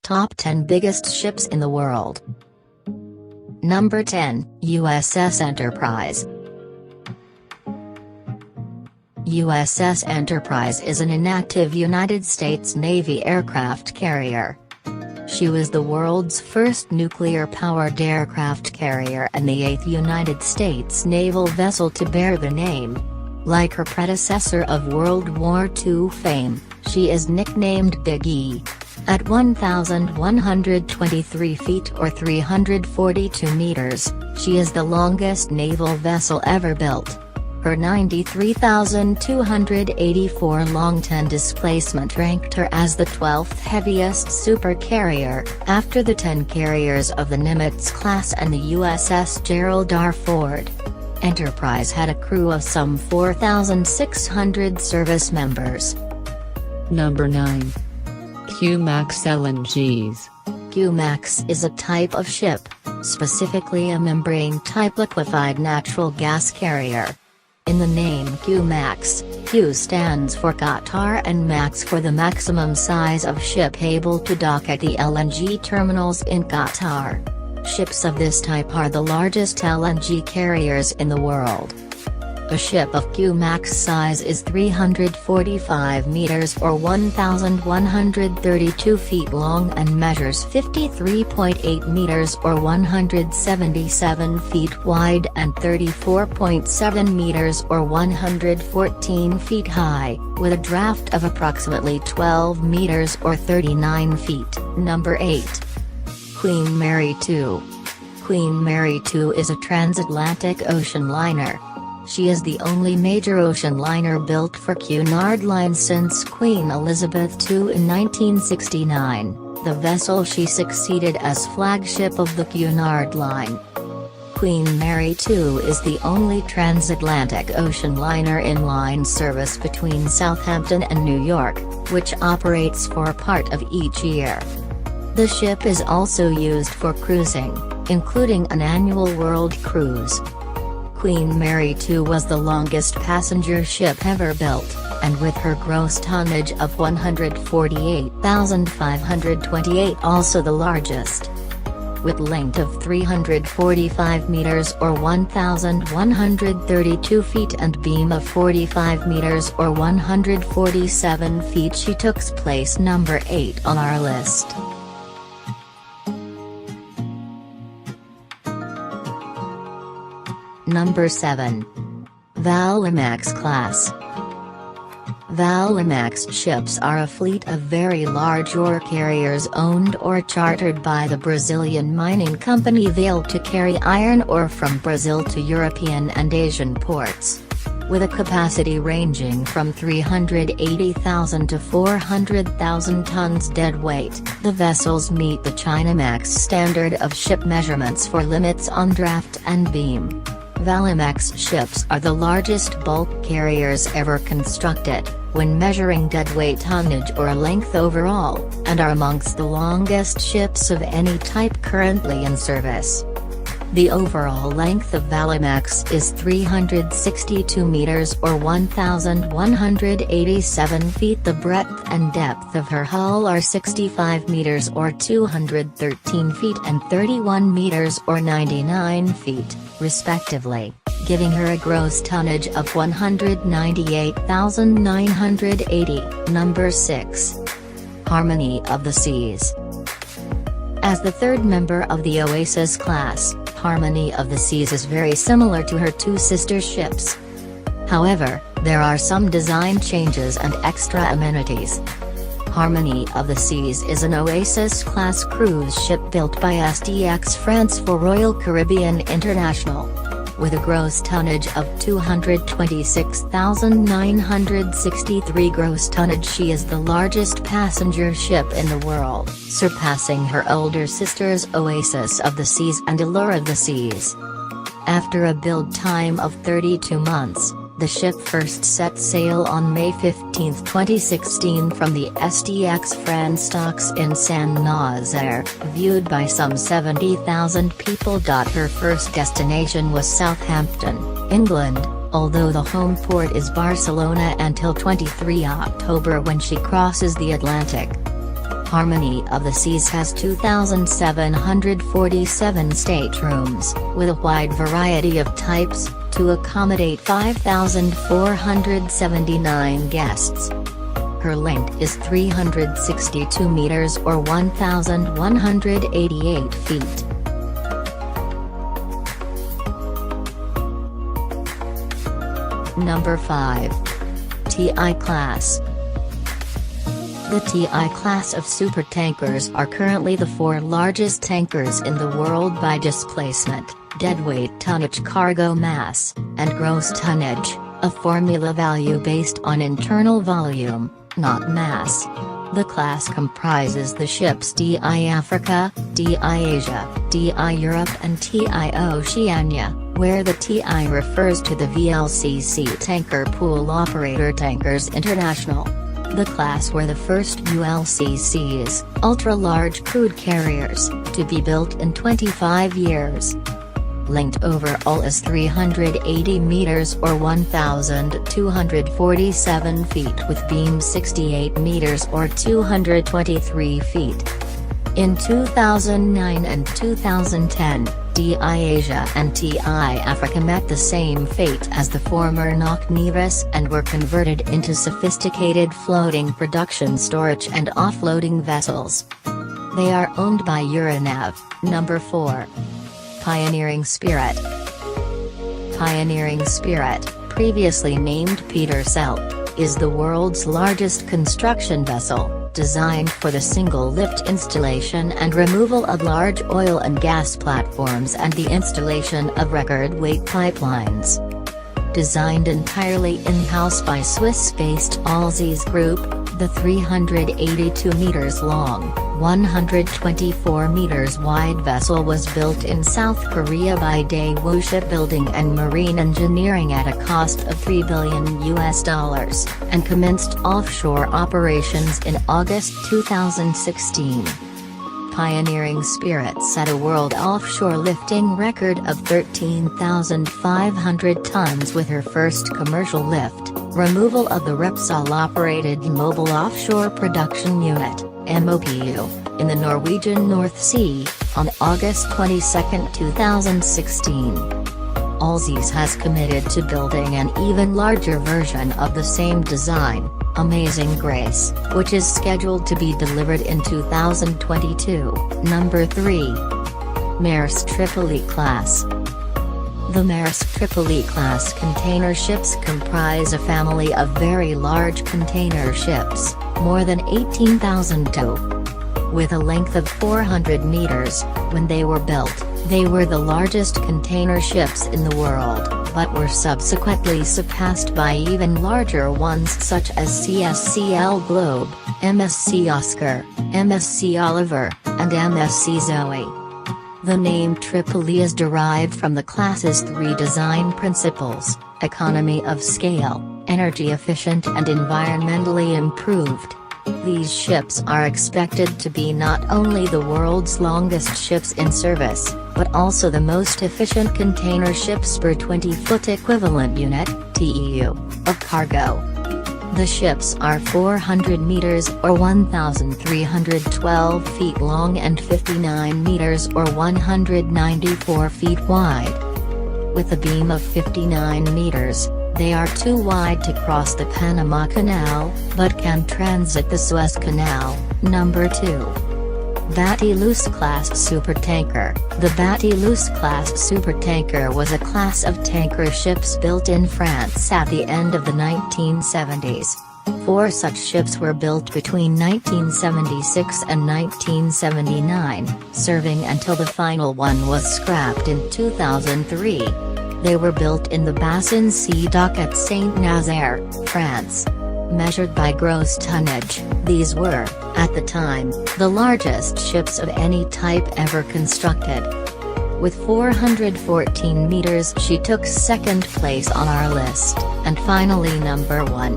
Top 10 Biggest Ships in the World. Number 10, USS Enterprise. USS Enterprise is an inactive United States Navy aircraft carrier. She was the world's first nuclear-powered aircraft carrier and the 8th United States naval vessel to bear the name. Like her predecessor of World War II fame, she is nicknamed Big E. At 1,123 feet or 342 meters, she is the longest naval vessel ever built. Her 93,284 long-ton displacement ranked her as the 12th heaviest supercarrier, after the 10 carriers of the Nimitz class and the USS Gerald R. Ford. Enterprise had a crew of some 4,600 service members. Number 9. Q-Max LNGs. Q-Max is a type of ship, specifically a membrane-type liquefied natural gas carrier. In the name Q-Max, Q stands for Qatar and Max for the maximum size of ship able to dock at the LNG terminals in Qatar. Ships of this type are the largest LNG carriers in the world. A ship of Q-Max size is 345 meters or 1,132 feet long and measures 53.8 meters or 177 feet wide and 34.7 meters or 114 feet high, with a draft of approximately 12 meters or 39 feet. Number 8. Queen Mary II. Queen Mary II is a transatlantic ocean liner. She is the only major ocean liner built for Cunard Line since Queen Elizabeth II in 1969, the vessel she succeeded as flagship of the Cunard Line. Queen Mary II is the only transatlantic ocean liner in line service between Southampton and New York, which operates for a part of each year. The ship is also used for cruising, including an annual world cruise. Queen Mary II was the longest passenger ship ever built, and with her gross tonnage of 148,528 also the largest. With length of 345 meters or 1,132 feet and beam of 45 meters or 147 feet, she took place number 8 on our list. Number 7. Valemax class. Valemax ships are a fleet of very large ore carriers owned or chartered by the Brazilian mining company Vale to carry iron ore from Brazil to European and Asian ports. With a capacity ranging from 380,000 to 400,000 tons deadweight, the vessels meet the Chinamax standard of ship measurements for limits on draft and beam. Valemax ships are the largest bulk carriers ever constructed, when measuring deadweight tonnage or length overall, and are amongst the longest ships of any type currently in service. The overall length of Valemax is 362 meters or 1,187 feet. The breadth and depth of her hull are 65 meters or 213 feet and 31 meters or 99 feet, respectively, giving her a gross tonnage of 198,980. Number 6. Harmony of the Seas. As the third member of the Oasis class, Harmony of the Seas is very similar to her two sister ships. However, there are some design changes and extra amenities. Harmony of the Seas is an Oasis-class cruise ship built by SDX France for Royal Caribbean International. With a gross tonnage of 226,963 gross tonnage, she is the largest passenger ship in the world, surpassing her older sisters Oasis of the Seas and Allure of the Seas. After a build time of 32 months, the ship first set sail on May 15, 2016 from the SDX France docks in Saint-Nazaire, viewed by some 70,000 people. Her first destination was Southampton, England, although the home port is Barcelona until 23 October when she crosses the Atlantic. Harmony of the Seas has 2,747 staterooms, with a wide variety of types, to accommodate 5,479 guests. Her length is 362 meters or 1,188 feet. Number 5. TI Class. The TI class of supertankers are currently the 4 largest tankers in the world by displacement, deadweight tonnage, cargo mass, and gross tonnage, a formula value based on internal volume, not mass. The class comprises the ships TI Africa, TI Asia, TI Europe and TI Oceania, where the TI refers to the VLCC Tanker Pool Operator Tankers International. The class were the first ULCCs, ultra-large crude carriers, to be built in 25 years. Length overall is 380 meters or 1,247 feet with beam 68 meters or 223 feet. In 2009 and 2010, TI Asia and TI Africa met the same fate as the former NOC Nevis and were converted into sophisticated floating production storage and offloading vessels. They are owned by Euronav. Number 4. Pioneering Spirit. Pioneering Spirit, previously named Peter Celt, is the world's largest construction vessel, designed for the single lift installation and removal of large oil and gas platforms and the installation of record-weight pipelines. Designed entirely in-house by Swiss-based Allseas Group, the 382 meters long, 124 meters wide vessel was built in South Korea by Daewoo Shipbuilding and Marine Engineering at a cost of $3 billion and commenced offshore operations in August 2016. Pioneering Spirit set a world offshore lifting record of 13,500 tons with her first commercial lift, removal of the Repsol-operated Mobile Offshore Production Unit, MOPU, in the Norwegian North Sea, on August 22, 2016. Allseas has committed to building an even larger version of the same design, Amazing Grace, which is scheduled to be delivered in 2022. Number 3. Maersk Tripoli Class. The Maersk Tripoli class container ships comprise a family of very large container ships, more than 18,000 tow. With a length of 400 meters, when they were built, they were the largest container ships in the world, but were subsequently surpassed by even larger ones such as CSCL Globe, MSC Oscar, MSC Oliver, and MSC Zoe. The name Tripoli is derived from the class's 3 design principles: economy of scale, energy efficient and environmentally improved. These ships are expected to be not only the world's longest ships in service, but also the most efficient container ships per 20-foot equivalent unit, TEU, of cargo. The ships are 400 meters or 1,312 feet long and 59 meters or 194 feet wide. With a beam of 59 meters, they are too wide to cross the Panama Canal, but can transit the Suez Canal. Number 2. Batilus Class Supertanker. The Batilus Class Supertanker was a class of tanker ships built in France at the end of the 1970s. 4 such ships were built between 1976 and 1979, serving until the final one was scrapped in 2003. They were built in the Bassin Sea Dock at Saint-Nazaire, France. Measured by gross tonnage, these were, at the time, the largest ships of any type ever constructed. With 414 meters, she took second place on our list, and finally number 1.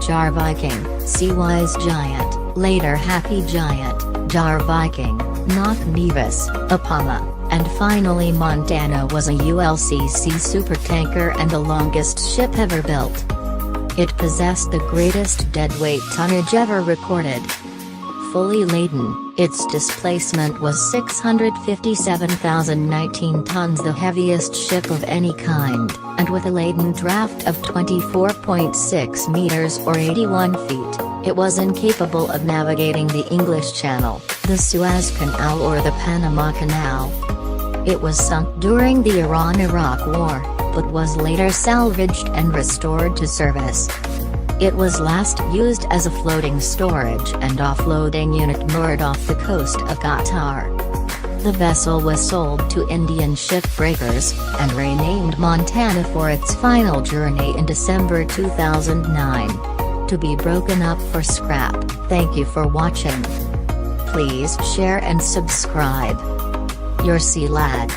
Jar Viking, Seawise Giant, later Happy Giant, Jar Viking, NOC Nevis, Apama, and finally Montana was a ULCC supertanker and the longest ship ever built. It possessed the greatest deadweight tonnage ever recorded. fully laden, its displacement was 657,019 tons, the heaviest ship of any kind, and with a laden draft of 24.6 meters or 81 feet, it was incapable of navigating the English Channel, the Suez Canal or the Panama Canal. It was sunk during the Iran-Iraq War, but was later salvaged and restored to service. It was last used as a floating storage and offloading unit moored off the coast of Qatar. The vessel was sold to Indian ship breakers, and renamed Montana for its final journey in December 2009. To be broken up for scrap. Thank you for watching. Please share and subscribe. Your Sea Lad.